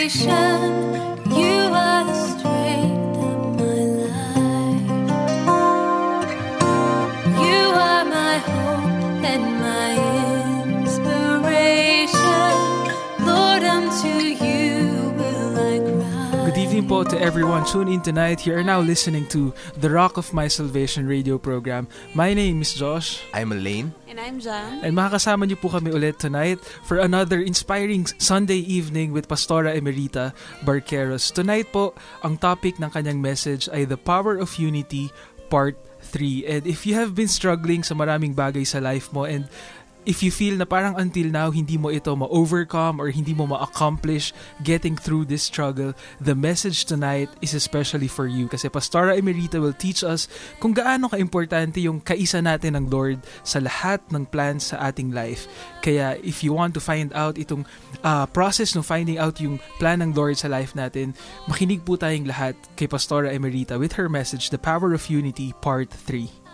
You are the strength of my life. You are my hope and my inspiration. Lord, unto you will I cry. Good evening po to everyone tuned in tonight. You are now listening to the Rock of My Salvation radio program. My name is Josh. I'm Elaine. And I'm Jan. And makakasama niyo po kami ulit tonight for another inspiring Sunday evening with Pastora Emerita Barqueros. Tonight po, ang topic ng kanyang message ay The Power of Unity Part 3. And if you have been struggling sa maraming bagay sa life mo and if you feel na parang until now hindi mo ito ma-overcome or hindi mo ma-accomplish getting through this struggle, the message tonight is especially for you kasi Pastora Emerita will teach us kung gaano ka-importante yung kaisa natin ng Lord sa lahat ng plans sa ating life. Kaya if you want to find out itong process ng finding out yung plan ng Lord sa life natin, makinig po tayong lahat kay Pastora Emerita with her message, The Power of Unity Part 3.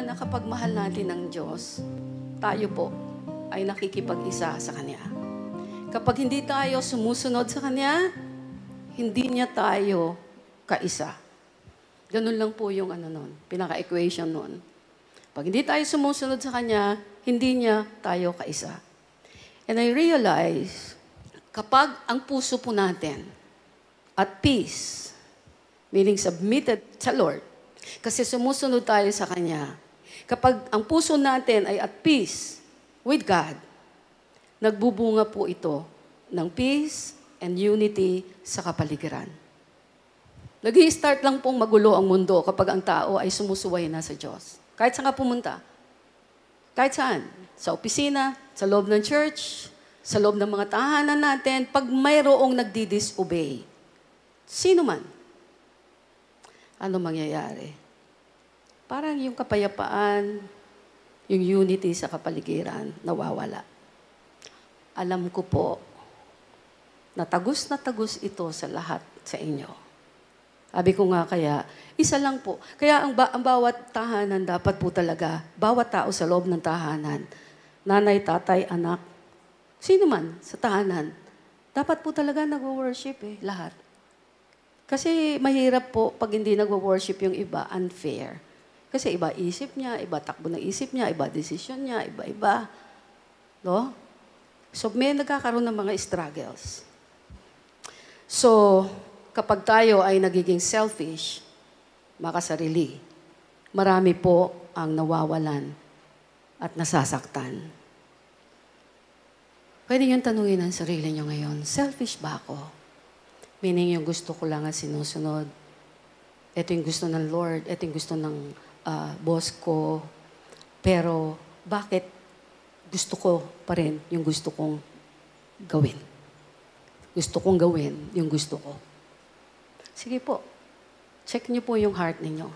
Na kapag mahal natin ng Diyos, tayo po ay nakikipag-isa sa Kanya. Kapag hindi tayo sumusunod sa Kanya, hindi niya tayo kaisa. Ganun lang po yung pinaka-equation nun. Pag hindi tayo sumusunod sa Kanya, hindi niya tayo kaisa. And I realize, kapag ang puso po natin at peace, meaning submitted sa Lord, kasi sumusunod tayo sa Kanya, kapag ang puso natin ay at peace with God, nagbubunga po ito ng peace and unity sa kapaligiran. Nag-i-start lang pong magulo ang mundo kapag ang tao ay sumusuway na sa Diyos. Kahit saan ka pumunta. Kahit saan. Sa opisina, sa loob ng church, sa loob ng mga tahanan natin, pag mayroong nagdi-disobey, sino man, ano mangyayari? Parang yung kapayapaan, yung unity sa kapaligiran, nawawala. Alam ko po, na tagos ito sa lahat sa inyo. Sabi ko nga kaya, isa lang po. Kaya ang bawat tahanan dapat po talaga, bawat tao sa loob ng tahanan, nanay, tatay, anak, sino man sa tahanan, dapat po talaga nag-worship lahat. Kasi mahirap po pag hindi nag-worship yung iba, unfair. Kasi iba isip niya, iba takbo ng isip niya, iba desisyon niya, iba-iba. No? So, may nagkakaroon ng mga struggles. So, kapag tayo ay nagiging selfish, makasarili, marami po ang nawawalan at nasasaktan. Pwede niyong tanungin ang sarili niyo ngayon, selfish ba ako? Meaning yung gusto ko lang ang sinusunod. Ito yung gusto ng Lord, ito yung gusto ng boss ko, pero bakit gusto ko pa rin yung gusto kong gawin? Gusto kong gawin yung gusto ko. Sige po, check niyo po yung heart ninyo.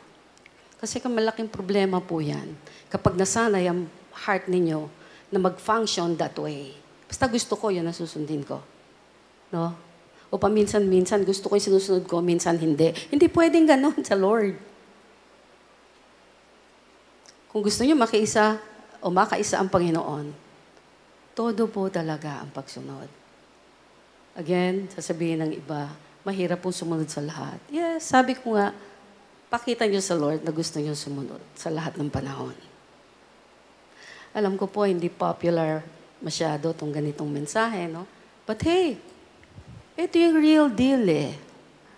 Kasi malaking problema po yan kapag nasanay ang heart ninyo na mag-function that way. Basta gusto ko, yun ang susundin ko. No? O paminsan-minsan gusto ko yung sinusunod ko, minsan hindi. Hindi pwedeng ganon sa Lord. Kung gusto niyo makiisa o makaisa ang Panginoon, todo po talaga ang pagsunod. Again, sasabihin ng iba, mahirap pong sumunod sa lahat. Yes, sabi ko nga, pakita niyo sa Lord na gusto niyo sumunod sa lahat ng panahon. Alam ko po, hindi popular masyado itong ganitong mensahe, no? But hey, ito yung real deal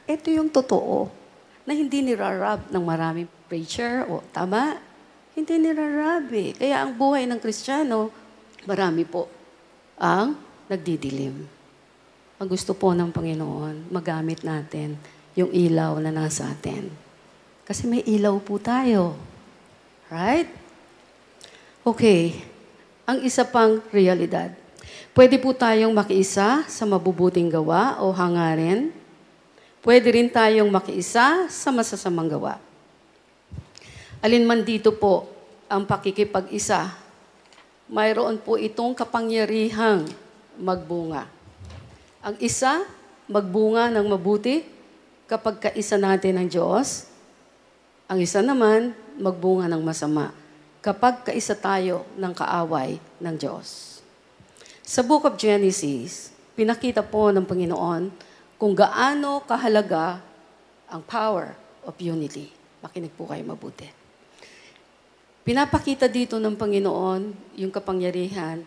Ito yung totoo na hindi nirarab ng maraming preacher o tama. Hindi nirarabi. Kaya ang buhay ng Kristiyano, marami po ang nagdidilim. Ang gusto po ng Panginoon, magamit natin yung ilaw na nasa atin. Kasi may ilaw po tayo. Right? Okay. Ang isa pang realidad. Pwede po tayong makiisa sa mabubuting gawa o hangarin. Pwede rin tayong makiisa sa masasamang gawa. Alin man dito po ang pakikipag-isa, mayroon po itong kapangyarihang magbunga. Ang isa, magbunga ng mabuti. kapag kaisa natin ng Diyos, ang isa naman, magbunga ng masama. Kapag kaisa tayo ng kaaway ng Diyos. Sa Book of Genesis, pinakita po ng Panginoon kung gaano kahalaga ang power of unity. Makinig po kayo mabuti. Pinapakita dito ng Panginoon yung kapangyarihan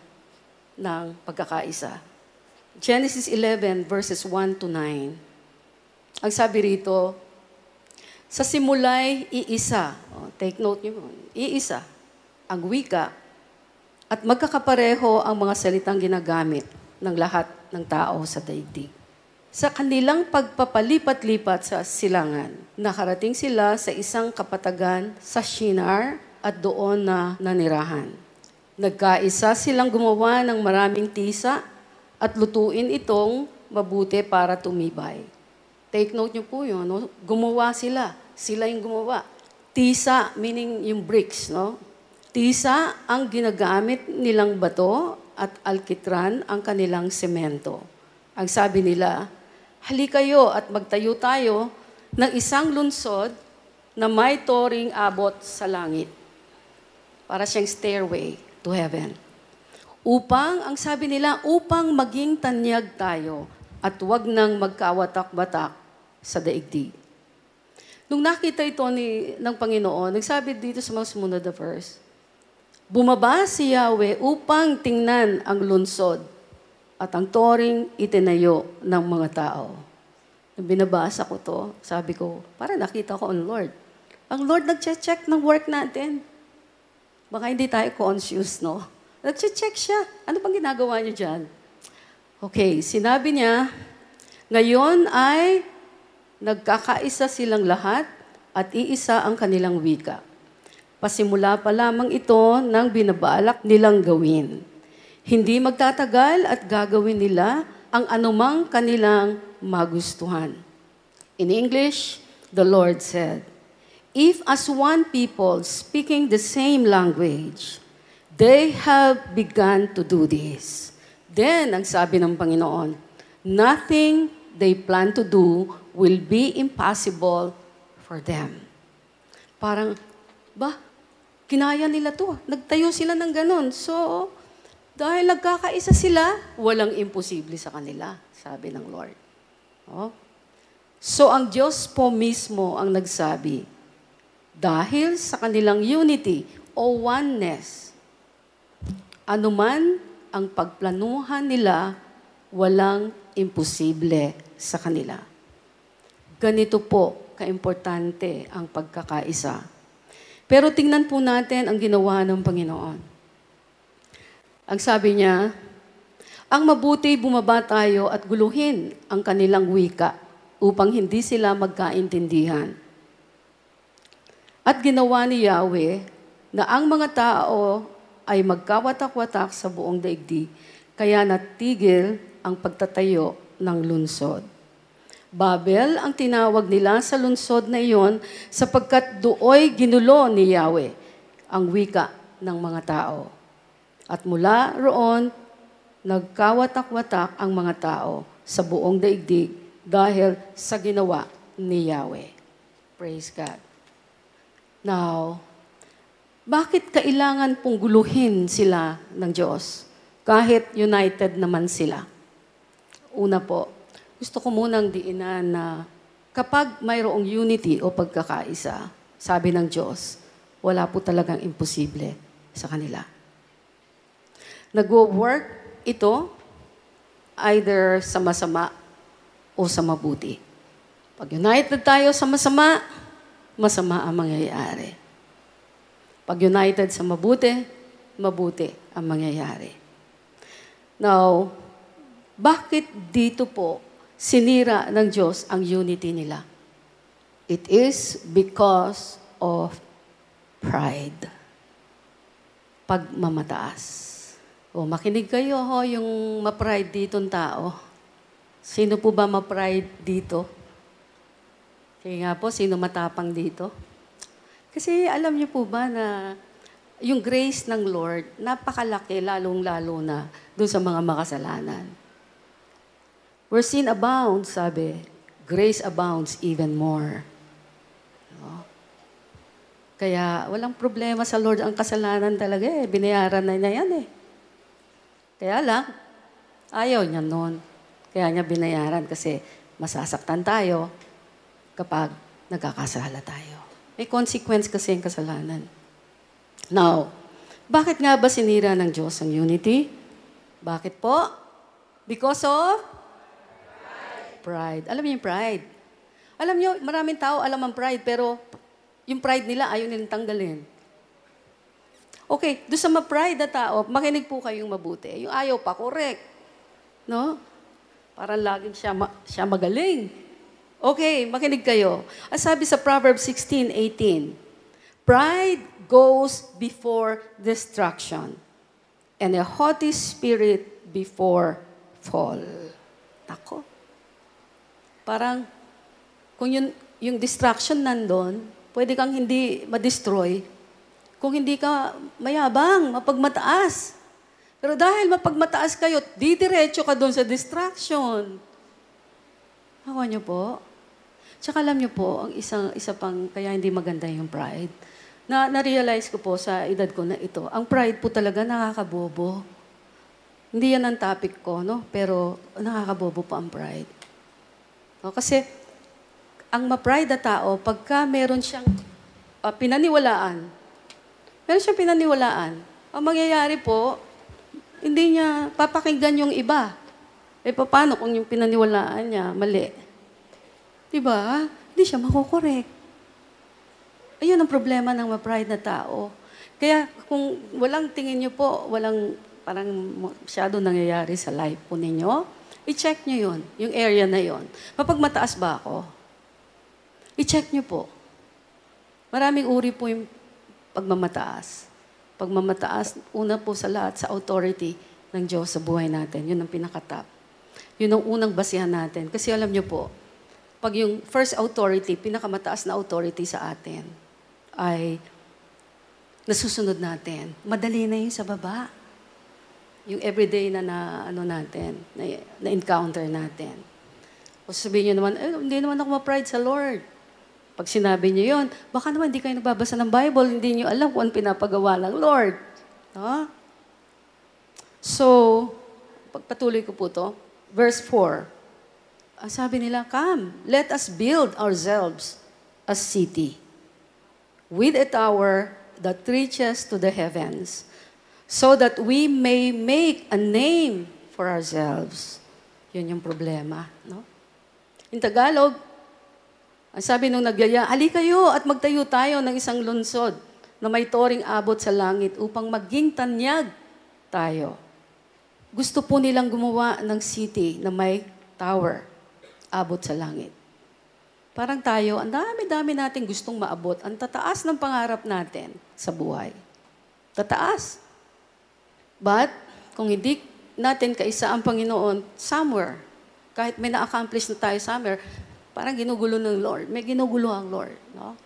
ng pagkakaisa. Genesis 11 verses 1 to 9. Ang sabi rito, sa simula'y iisa. Take note niyo po. Iisa. Ang wika. At magkakapareho ang mga salitang ginagamit ng lahat ng tao sa daigdig. Sa kanilang pagpapalipat-lipat sa silangan, nakarating sila sa isang kapatagan sa Shinar at doon na nanirahan. Nagkaisa silang gumawa ng maraming tisa at lutuin itong mabuti para tumibay. Take note niyo po yun, no? Gumawa sila. Sila yung gumawa. Tisa, meaning yung bricks, no? Tisa ang ginagamit nilang bato at alkitran ang kanilang semento. Ang sabi nila, halikayo at magtayo tayo ng isang lunsod na may toring abot sa langit. Para siyang stairway to heaven. Ang sabi nila, upang maging tanyag tayo at huwag nang magkawatak-batak sa daigdig. Nung nakita ito ng Panginoon, nagsabi dito sa mga sumunod na verse, bumaba si Yahweh upang tingnan ang lunsod at ang toring itinayo ng mga tao. Nung binabasa ko to, sabi ko, para nakita ko ang Lord. Ang Lord nagche-check ng work natin. Baka hindi tayo conscious, no? Nagche-check siya. Ano pang ginagawa niyo dyan? Okay, sinabi niya, ngayon ay nagkakaisa silang lahat at iisa ang kanilang wika. Pasimula pa lamang ito ng binabalak nilang gawin. Hindi magtatagal at gagawin nila ang anumang kanilang magustuhan. In English, the Lord said, if as one people speaking the same language, they have begun to do this, then, ang sabi ng Panginoon, nothing they plan to do will be impossible for them. Parang, kinaya nila to. Nagtayo sila ng ganun. So, dahil nagkakaisa sila, walang imposible sa kanila, sabi ng Lord. Oh. So, ang Diyos po mismo ang nagsabi, dahil sa kanilang unity o oneness, anuman ang pagplanuhan nila, walang imposible sa kanila. Ganito po kaimportante ang pagkakaisa. Pero tingnan po natin ang ginawa ng Panginoon. Ang sabi niya, ang mabuti bumaba tayo at guluhin ang kanilang wika upang hindi sila magkaintindihan. At ginawa ni Yahweh na ang mga tao ay magkawatak-watak sa buong daigdig, kaya natigil ang pagtatayo ng lunsod. Babel ang tinawag nila sa lunsod na iyon sapagkat dooy ginulo ni Yahweh ang wika ng mga tao. At mula roon, nagkawatak-watak ang mga tao sa buong daigdig dahil sa ginawa ni Yahweh. Praise God. Now, bakit kailangan pong guluhin sila ng Diyos kahit united naman sila? Una po, gusto ko munang diinan na kapag mayroong unity o pagkakaisa, sabi ng Diyos, wala po talagang imposible sa kanila. Nagwo-work ito either sa masama o sa mabuti. Pag united tayo sa masama, masama ang mangyayari. Pag united sa mabuti, mabuti ang mangyayari. Now, bakit dito po sinira ng Diyos ang unity nila? It is because of pride. Pagmamataas. O makinig kayo yung ma-pride ditong tao. Sino po ba ma-pride dito? Kaya nga po, sino matapang dito? Kasi alam niyo po ba na yung grace ng Lord, napakalaki, lalong-lalo na doon sa mga makasalanan. Where sin abounds, sabi, grace abounds even more. No? Kaya walang problema sa Lord ang kasalanan talaga eh. Binayaran na niya yan eh. Kaya lang, ayaw niya noon. Kaya niya binayaran kasi masasaktan tayo kapag nagkakasala tayo. May consequence kasi ang kasalanan. Now, bakit nga ba sinira ng Diyos ang unity? Bakit po? Because of pride. Alam niyo yung pride? Alam niyo, maraming tao alam ang pride, pero yung pride nila ayaw nilang tanggalin. Okay, doon sa ma-pride na tao, makinig po kayong mabuti. Yung ayaw pa, correct. No? Parang laging siya magaling. Okay, makinig kayo. Ang sabi sa Proverbs 16:18, pride goes before destruction, and a haughty spirit before fall. Tako. Parang, kung yung distraction nandun, pwede kang hindi ma-destroy kung hindi ka mayabang, mapagmataas. Pero dahil mapagmataas kayo, didiretso ka doon sa distraction. Hawa niyo po? Tsaka alam niyo po, ang isa pang kaya hindi maganda yung pride. Na-realize ko po sa edad ko na ito, ang pride po talaga nakakabobo. Hindi yan ang topic ko, no? Pero nakakabobo pa ang pride. No? Kasi, ang ma-pride na tao, pagka meron siyang pinaniwalaan, ang mangyayari po, hindi niya papakinggan yung iba. Eh, paano kung yung pinaniwalaan niya mali? Diba? Hindi siya makukorek. Ayun ang problema ng ma-pride na tao. Kaya kung walang tingin niyo po, walang parang masyado nangyayari sa life po ninyo, i-check niyo yun, yung area na yun. Mapagmataas ba ako? I-check niyo po. Maraming uri po yung pagmamataas. Pagmamataas, una po sa lahat, sa authority ng Diyos sa buhay natin. Yun ang pinakatap. Yun ang unang basihan natin. Kasi alam niyo po, pag yung first authority, pinakamataas na authority sa atin, ay nasusunod natin. Madali na yung sa baba. Yung everyday na encounter natin. O sabihin niyo naman, hindi naman ako ma-pride sa Lord. Pag sinabi niyo yun, baka naman hindi kayo nagbabasa ng Bible, hindi niyo alam kung ano pinapagawa ng Lord. No? So, pagpatuloy ko po to, verse 4. Sabi nila, come, let us build ourselves a city with a tower that reaches to the heavens, so that we may make a name for ourselves. Yun yung problema. No? In Tagalog, ang sabi nung nagyaya, halika kayo at magtayo tayo ng isang lungsod na may toring abot sa langit upang maging tanyag tayo. Gusto po nilang gumawa ng city na may tower, abot sa langit. Parang tayo, ang dami-dami natin gustong maabot. Ang tataas ng pangarap natin sa buhay. Tataas. But, kung hindi natin kaisa ang Panginoon, somewhere, kahit may na-accomplish na tayo somewhere, parang ginugulo ng Lord. May ginugulo ang Lord. No?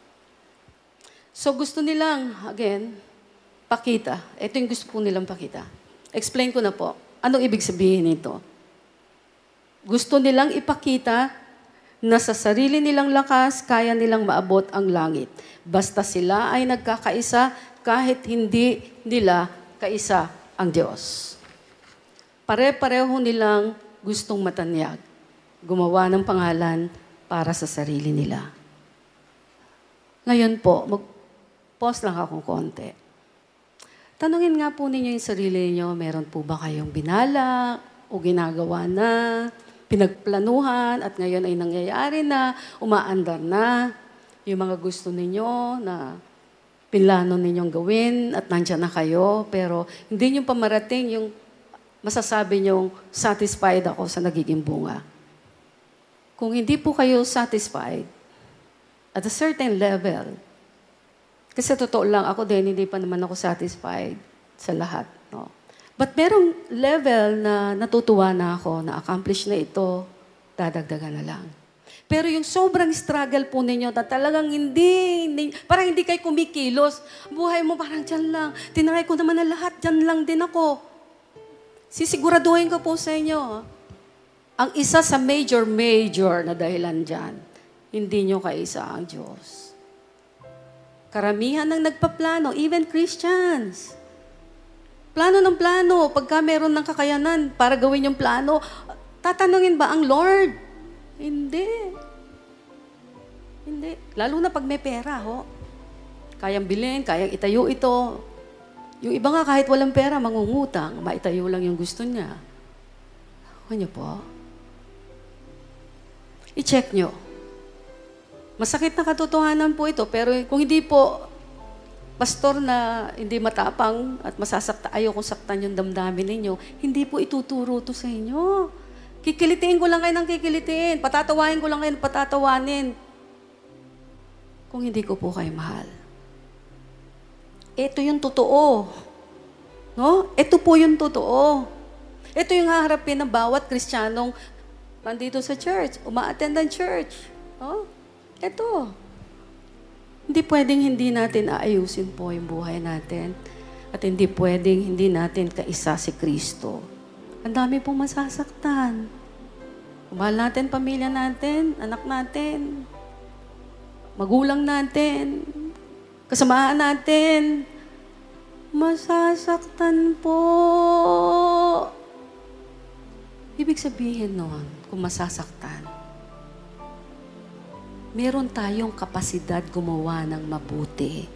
So, gusto nilang, again, pakita. Ito yung gusto po nilang pakita. Explain ko na po. Anong ibig sabihin nito? Gusto nilang ipakita na sa sarili nilang lakas, kaya nilang maabot ang langit. Basta sila ay nagkakaisa kahit hindi nila kaisa ang Diyos. Pare-pareho nilang gustong matanyag. Gumawa ng pangalan para sa sarili nila. Ngayon po, mag-pause lang akong konti. Tanungin nga po ninyo yung sarili niyo, meron po ba kayong binalak o ginagawa na, pinagplanuhan at ngayon ay nangyayari na, umaandar na, yung mga gusto ninyo na pinlano ninyong gawin at nandyan na kayo, pero hindi nyo pa marating yung masasabi nyong satisfied ako sa nagiging bunga. Kung hindi po kayo satisfied at a certain level, kasi totoo lang, ako din, hindi pa naman ako satisfied sa lahat. No? But merong level na natutuwa na ako, na-accomplish na ito, dadagdagan na lang. Pero yung sobrang struggle po ninyo na talagang parang hindi kayo kumikilos. Buhay mo parang dyan lang. Tinry ko naman na lahat, dyan lang din ako. Sisiguraduhin ko po sa inyo, Ang isa sa major na dahilan dyan, hindi nyo kaisa ang Diyos. Karamihan ng nagpaplano, even Christians. Plano ng plano, pagka meron ng kakayanan para gawin yung plano, tatanungin ba ang Lord? Hindi. Hindi. Lalo na pag may pera, ho. Kayang bilhin, kayang itayo ito. Yung iba nga kahit walang pera, mangungutang, maitayo lang yung gusto niya. Ano po? I-check nyo. Masakit na katotohanan po ito, pero kung hindi po, pastor na hindi matapang at ayaw kong saktan yung damdamin ninyo, hindi po ituturo to sa inyo. Kikilitiin ko lang kayo ng kikilitiin. Patatawain ko lang kayo ng patatawanin. Kung hindi ko po kayo mahal. Ito yung totoo. No? Ito po yung totoo. Ito yung haharapin ng bawat Kristiyanong nandito sa church, uma-attend ng church. No? Ito. Hindi pwedeng hindi natin aayusin po yung buhay natin. At hindi pwedeng hindi natin kaisa si Kristo. Ang dami pong masasaktan. Mahal natin pamilya natin, anak natin, magulang natin, kasamahan natin. Masasaktan po. Ibig sabihin nun, kung masasaktan, meron tayong kapasidad gumawa ng mabuti.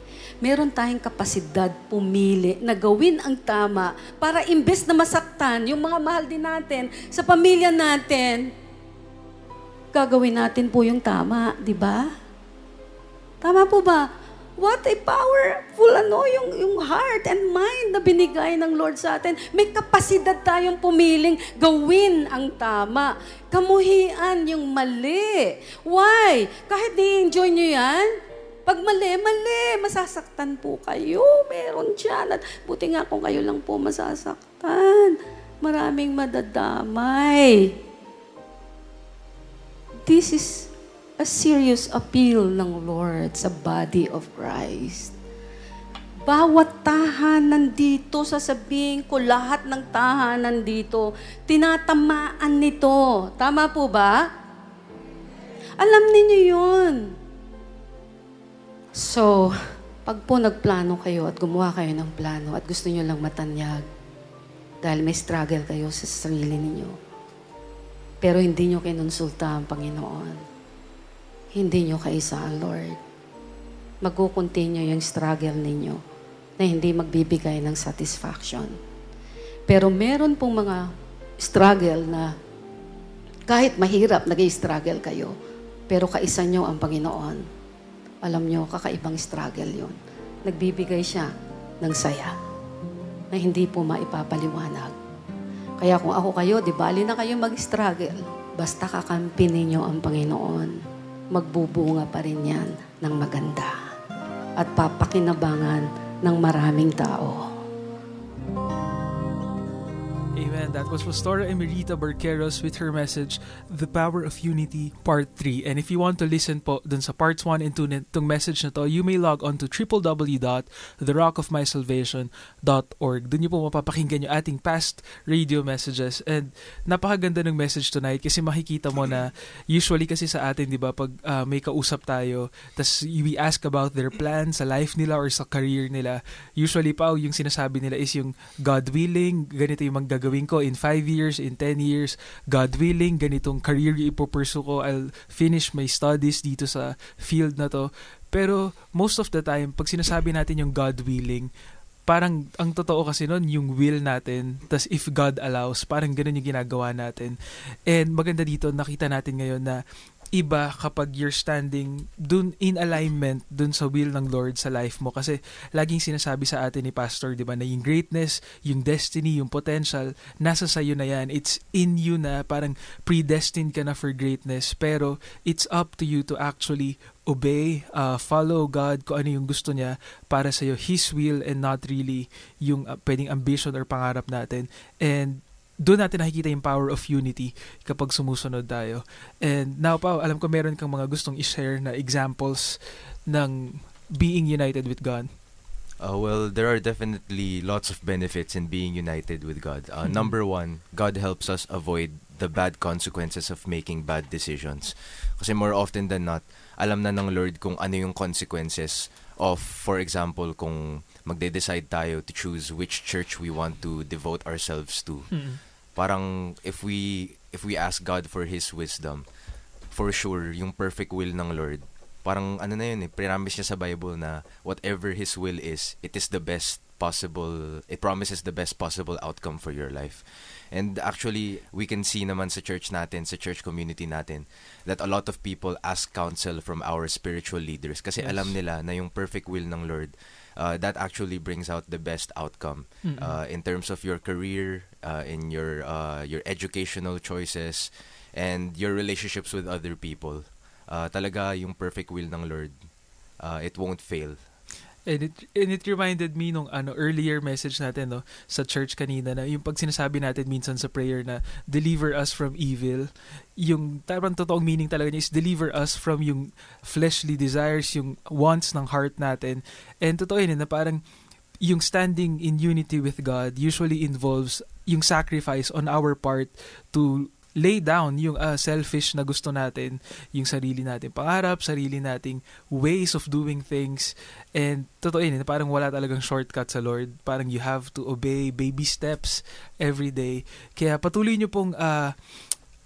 Meron tayong kapasidad pumili na gawin ang tama para imbes na masaktan yung mga mahal din natin sa pamilya natin, gagawin natin po yung tama, di ba? Tama po ba? What a powerful yung heart and mind na binigay ng Lord sa atin. May kapasidad tayong pumiling gawin ang tama. Kamuhian yung mali. Why? Kahit di-enjoy nyo yan, pag mali, masasaktan po kayo. Meron dyan. At buti nga kung kayo lang po masasaktan. Maraming madadamay. This is a serious appeal ng Lord sa body of Christ. Bawat tahanan dito, sasabihin ko, lahat ng tahanan dito, tinatamaan nito. Tama po ba? Alam niyo yun. So, pag po nagplano kayo at gumawa kayo ng plano at gusto niyo lang matanyag, dahil may struggle kayo sa sarili ninyo, pero hindi niyo kinonsulta ang Panginoon, hindi nyo kaisa ang Lord. Mag-continue yung struggle ninyo na hindi magbibigay ng satisfaction. Pero meron pong mga struggle na kahit mahirap, nag-i-struggle kayo, pero kaisa nyo ang Panginoon. Alam nyo, kakaibang struggle yon. Nagbibigay siya ng saya na hindi po maipapaliwanag. Kaya kung ako kayo, di bali na kayo mag-struggle. Basta kakampi ninyo ang Panginoon, magbubunga pa rin yan ng maganda at papakinabangan ng maraming tao. Amen. That was Pastora Emerita Barqueros with her message, The Power of Unity, Part 3. And if you want to listen po dun sa Parts 1 and 2 nitong message na to, you may log on to www.therockofmysalvation.org. Dun niyo po mapapakinggan yung ating past radio messages. And napakaganda ng message tonight kasi makikita mo na usually kasi sa atin, di ba, pag may kausap tayo, tas we ask about their plans sa life nila or sa career nila, usually pa yung sinasabi nila is yung God willing, ganito yung gagawin ko in 5 years, in 10 years, God willing, ganitong career yung ipupursue ko, I'll finish my studies dito sa field na to. Pero most of the time, pag sinasabi natin yung God willing, parang ang totoo kasi nun, yung will natin, tas if God allows, parang ganun yung ginagawa natin. And maganda dito, nakita natin ngayon na iba kapag you're standing dun in alignment dun sa will ng Lord sa life mo. Kasi laging sinasabi sa atin ni Pastor, di ba, na yung greatness, yung destiny, yung potential, nasa sayo na yan. It's in you na, parang predestined ka na for greatness. Pero it's up to you to actually obey, follow God kung ano yung gusto niya para sa'yo, His will and not really yung pwedeng ambition or pangarap natin. And doon natin nakikita yung power of unity kapag sumusunod tayo. And now, Pao, alam ko meron kang mga gustong i-share na examples ng being united with God. Well, there are definitely lots of benefits in being united with God. Number one, God helps us avoid the bad consequences of making bad decisions. Kasi more often than not, alam na ng Lord kung ano yung consequences of, for example, kung magde-decide tayo to choose which church we want to devote ourselves to. Parang if we ask God for His wisdom, for sure, yung perfect will ng Lord, parang ano na yun promise niya sa Bible na whatever His will is, it promises the best possible outcome for your life. And actually, we can see naman sa church natin, sa church community natin, that a lot of people ask counsel from our spiritual leaders kasi alam nila na yung perfect will ng Lord, that actually brings out the best outcome in terms of your career, in your educational choices, and your relationships with other people. Talaga yung perfect will ng Lord, it won't fail. And it reminded me nung earlier message natin sa church kanina, na yung pag sinasabi natin minsan sa prayer na deliver us from evil, yung parang totoong meaning talaga niya is deliver us from yung fleshly desires, yung wants ng heart natin. And totoo yun na parang yung standing in unity with God usually involves yung sacrifice on our part to lay down yung selfish na gusto natin, yung sarili natin pangarap, sarili nating ways of doing things. And totoo yun, parang wala talagang shortcut sa Lord. Parang you have to obey baby steps every day. Kaya patuloy nyo pong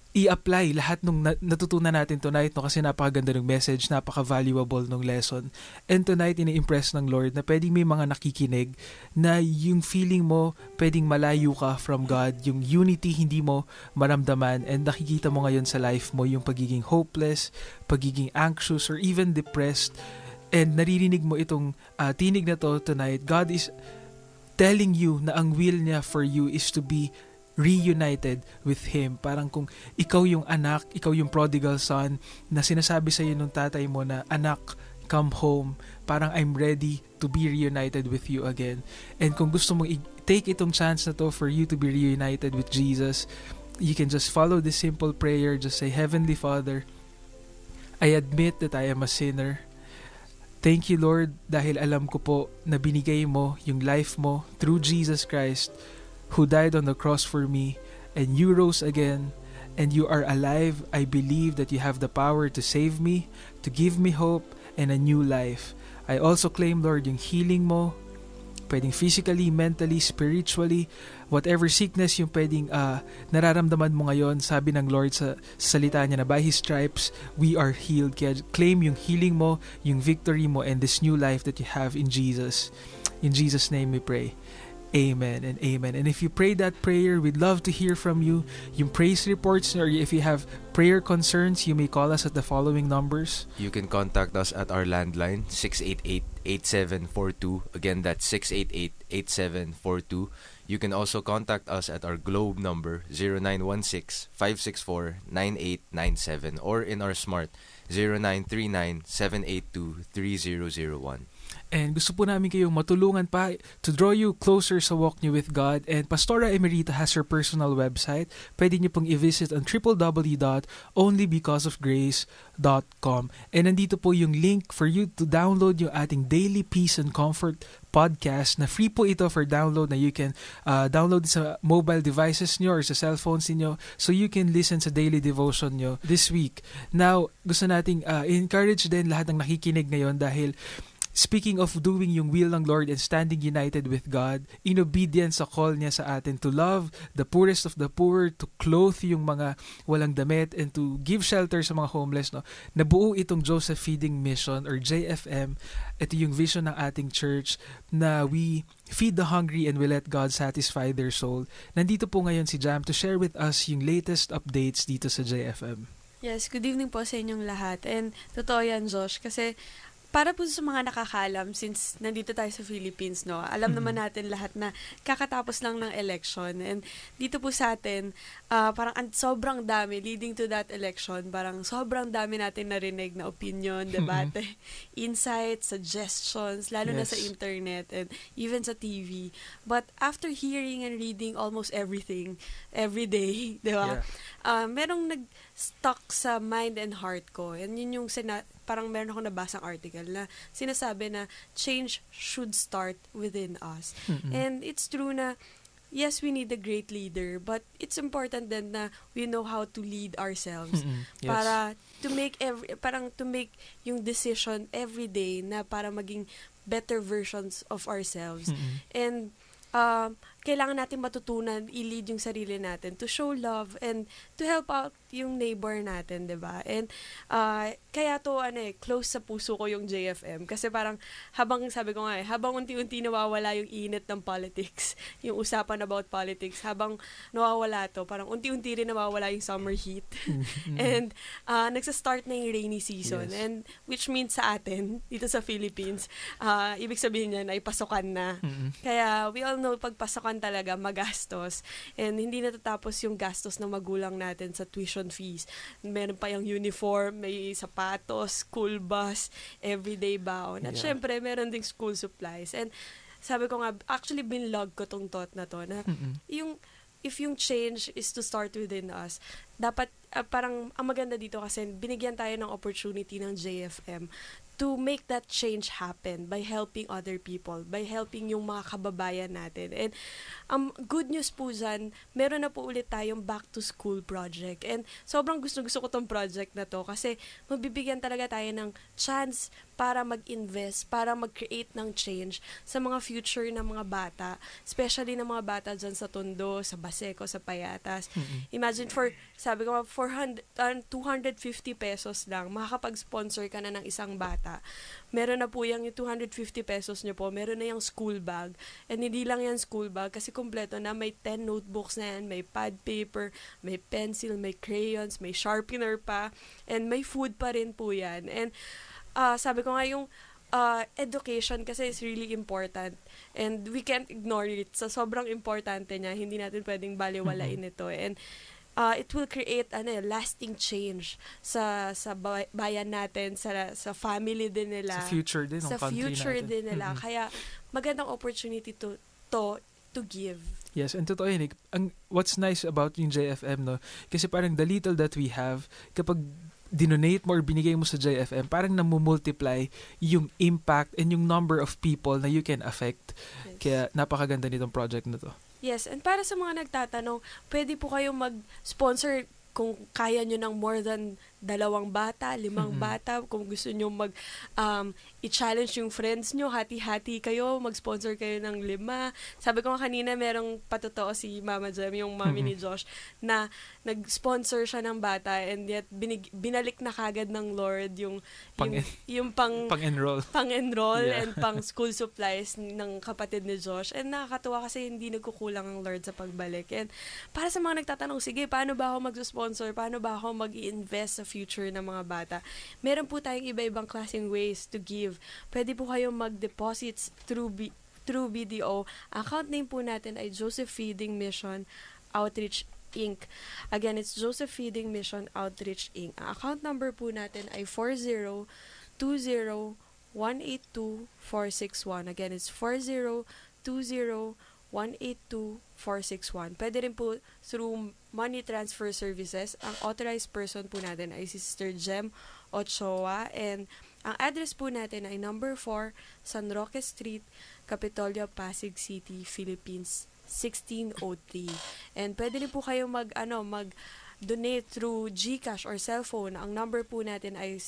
i-apply lahat ng natutunan natin tonight, kasi napakaganda ng message, napaka-valuable ng lesson. And tonight, ini-impress ng Lord na pwedeng may mga nakikinig na yung feeling mo, pwedeng malayo ka from God, yung unity hindi mo maramdaman, and nakikita mo ngayon sa life mo yung pagiging hopeless, pagiging anxious, or even depressed, and naririnig mo itong tinig na to tonight. God is telling you na ang will niya for you is to be reunited with Him. Parang kung ikaw yung anak, ikaw yung prodigal son, na sinasabi sa iyo nung tatay mo na, anak, come home. Parang I'm ready to be reunited with you again. And kung gusto mong take itong chance na to for you to be reunited with Jesus, you can just follow this simple prayer. Just say, Heavenly Father, I admit that I am a sinner. Thank you, Lord, dahil alam ko po na binigay mo yung life mo through Jesus Christ, who died on the cross for me, and you rose again, and you are alive. I believe that you have the power to save me, to give me hope, and a new life. I also claim, Lord, yung healing mo, pwedeng physically, mentally, spiritually, whatever sickness yung pwedeng nararamdaman mo ngayon. Sabi ng Lord sa salita niya na by His stripes, we are healed. Kaya claim yung healing mo, yung victory mo, and this new life that you have in Jesus. In Jesus' name we pray. Amen and amen. And if you pray that prayer, we'd love to hear from you. Yung praise reports, or if you have prayer concerns, you may call us at the following numbers. You can contact us at our landline, 688-8742. Again, that's 688-8742. You can also contact us at our Globe number, 0916-564-9897, or in our Smart, 0939-782-3001. And gusto po namin kayong matulungan pa to draw you closer sa walk niyo with God. And Pastora Emerita has her personal website. Pwede niyo pong i-visit on www.onlybecausefgrace.com. And nandito po yung link for you to download yung ating Daily Peace and Comfort podcast, na free po ito for download, na you can download sa mobile devices nyo or sa cellphones niyo, so you can listen sa daily devotion nyo this week. Now, gusto nating encourage din lahat ng nakikinig ngayon, dahil speaking of doing yung will ng Lord and standing united with God, in obedience sa call niya sa atin to love the poorest of the poor, to clothe yung mga walang damit, and to give shelter sa mga homeless, nabuo itong Joseph Feeding Mission or JFM. Ito yung vision ng ating church, na we feed the hungry and we let God satisfy their soul. Nandito po ngayon si Jam to share with us yung latest updates dito sa JFM. Yes, good evening po sa inyong lahat. And totoo yan, Josh, kasi para po sa mga nakakalam, since nandito tayo sa Philippines, alam naman natin lahat na kakatapos lang ng election. And dito po sa atin, parang sobrang dami, leading to that election, parang sobrang dami natin narinig na opinion, debate, insights, suggestions, lalo na sa internet and even sa TV. But after hearing and reading almost everything, every day, di ba? Yeah. Merong nag-stuck sa mind and heart ko. And yun yung parang meron akong nabasang article na sinasabi na change should start within us. And it's true na yes, we need a great leader, but it's important then na we know how to lead ourselves Yes. para to make yung decision every day na para maging better versions of ourselves. And kailangan natin matutunan i-lead yung sarili natin to show love and to help out yung neighbor natin, 'di ba? And kaya to close sa puso ko yung JFM kasi parang habang unti-unti nawawala yung init ng politics, yung usapan about politics, habang nawawala to, parang unti-unti rin nawawala yung summer heat. And nagsa-start na yung rainy season, Yes. and which means sa atin dito sa Philippines, ibig sabihin niyan ay pasukan na. Kaya we all know pag pasukan talaga magastos, and hindi natatapos yung gastos ng magulang natin sa tuition fees. Meron pa yung uniform, may sapatos, school bus, everyday baon. At Yeah. syempre, meron ding school supplies. And sabi ko nga, actually binlog ko tong thought na to na if yung change is to start within us, dapat parang ang maganda dito kasi binigyan tayo ng opportunity ng JFM to make that change happen by helping other people, by helping yung mga kababayan natin. And good news po dyan, meron na po ulit tayong back to school project. And sobrang gusto ko tong project na to kasi mabibigyan talaga tayo ng chance para mag-invest, para mag-create ng change sa mga future ng mga bata, especially ng mga bata dyan sa Tondo, sa Baseco, sa Payatas. Imagine sabi ko, 250 pesos lang, makakapag-sponsor ka na ng isang bata. Meron na po yung 250 pesos nyo po, meron na yung school bag. And hindi lang yan school bag kasi kumpleto na, may 10 notebooks na yan, may pad paper, may pencil, may crayons, may sharpener pa, and may food pa rin po yan. And sabi ko nga yung education kasi is really important and we can't ignore it. So, sobrang importante niya. Hindi natin pwedeng baliwalain ito. And it will create lasting change sa bayan natin, sa family din nila. Sa future din ng sa country future natin. din nila. Kaya magandang opportunity to give. Yes, and totoo yun. What's nice about yung JFM, no? Kasi parang the little that we have, kapag dinonate mo or binigay mo sa JFM, parang namumultiply yung impact and yung number of people na you can affect. Yes. Kaya napakaganda nitong project na to. Yes, and para sa mga nagtatanong, pwede po kayong mag-sponsor kung kaya nyo ng more than 2 bata, 5 bata, kung gusto nyo i-challenge yung friends nyo, hati-hati kayo, mag-sponsor kayo ng 5. Sabi ko nga kanina, merong patotoo si Mama Jem, yung mami ni Josh, na nag-sponsor siya ng bata and yet binalik na kagad ng Lord yung Pang-enroll. pang-enroll Yeah. and pang-school supplies ng kapatid ni Josh. And nakakatuwa kasi hindi nagkukulang ang Lord sa pagbalik. And para sa mga nagtatanong, sige, paano ba ako mag-sponsor? Paano ba ako mag-i-invest sa future ng mga bata? Meron po tayong iba-ibang klaseng ways to give. Pwede po kayong mag-deposits through BDO. Account name po natin ay Joseph Feeding Mission Outreach Inc. Again, it's Joseph Feeding Mission Outreach Inc. Ang account number po natin ay 4020-182-461. Again, it's 4020-182-461. Pwede rin po through money transfer services. Ang authorized person po natin ay si Sister Jem Ochoa, and ang address po natin ay number 4 San Roque Street, Capitolio, Pasig City, Philippines 1603. And pwede rin po kayo mag-donate through GCash or cellphone. Ang number po natin ay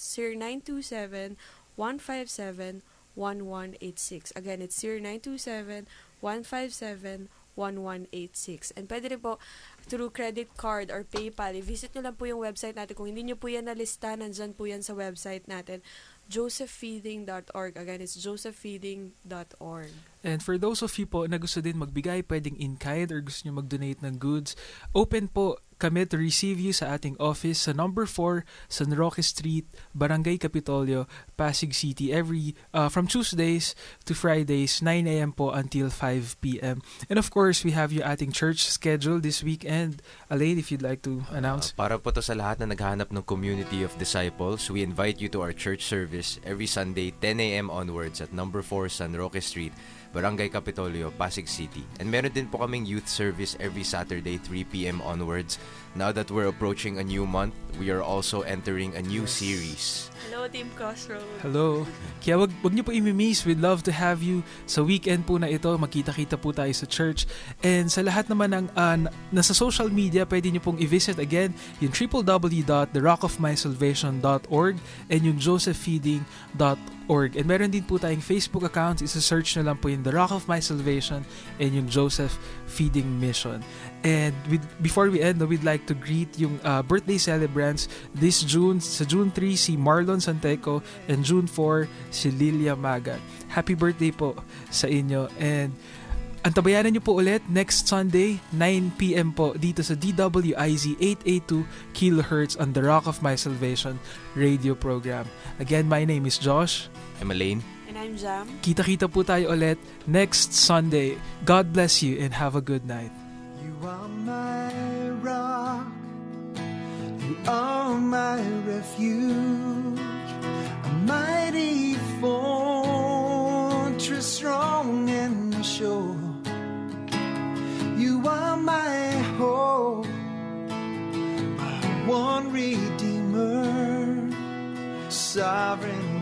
0927-157-1186. Again, it's 0927-157-1186. And pwede rin po through credit card or PayPal. I-visit nyo lang po yung website natin. Kung hindi nyo po yan nalista, nandyan po yan sa website natin, josephfeeding.org. Again, it's josephfeeding.org. And for those of you po na gusto din magbigay, pwedeng in-kind or gusto nyo mag-donate ng goods, open po kami to receive you sa ating office sa number 4 San Roque Street, Barangay Capitolio, Pasig City, from Tuesdays to Fridays, 9 a.m. po until 5 p.m. And of course, we have yung ating church schedule this weekend. Alain, if you'd like to announce. Para po to sa lahat na naghahanap ng community of disciples, we invite you to our church service every Sunday, 10 a.m. onwards at number 4 San Roque Street, Barangay Capitolio, Pasig City. And meron din po kaming youth service every Saturday, 3 p.m. onwards. Now that we're approaching a new month, we are also entering a new series. Hello, Team Crossroad. Hello. Kaya wag niyo po i-miss. We'd love to have you sa weekend po na ito. Magkita-kita po tayo sa church. And sa lahat naman ng nasa social media, pwede niyo pong i-visit again yung www.therockofmysalvation.org and yung josephfeeding.org. And meron din po tayong Facebook accounts. Isa-search na lang po yung The Rock of My Salvation and yung Joseph Feeding Mission. And before we end, we'd like to greet yung birthday celebrants this June. Sa June 3, si Marlon Santeco, and June 4, si Lilia Maga. Happy birthday po sa inyo. And antabayanan nyo po ulit next Sunday, 9 p.m. po dito sa DWIZ 882 kHz on The Rock of My Salvation radio program. Again, my name is Josh. I'm Elaine. And I'm Jam. Kita-kita po tayo ulit next Sunday. God bless you and have a good night. You are my rock, you are my refuge, a mighty fortress strong and sure. You are my hope, my one Redeemer, sovereign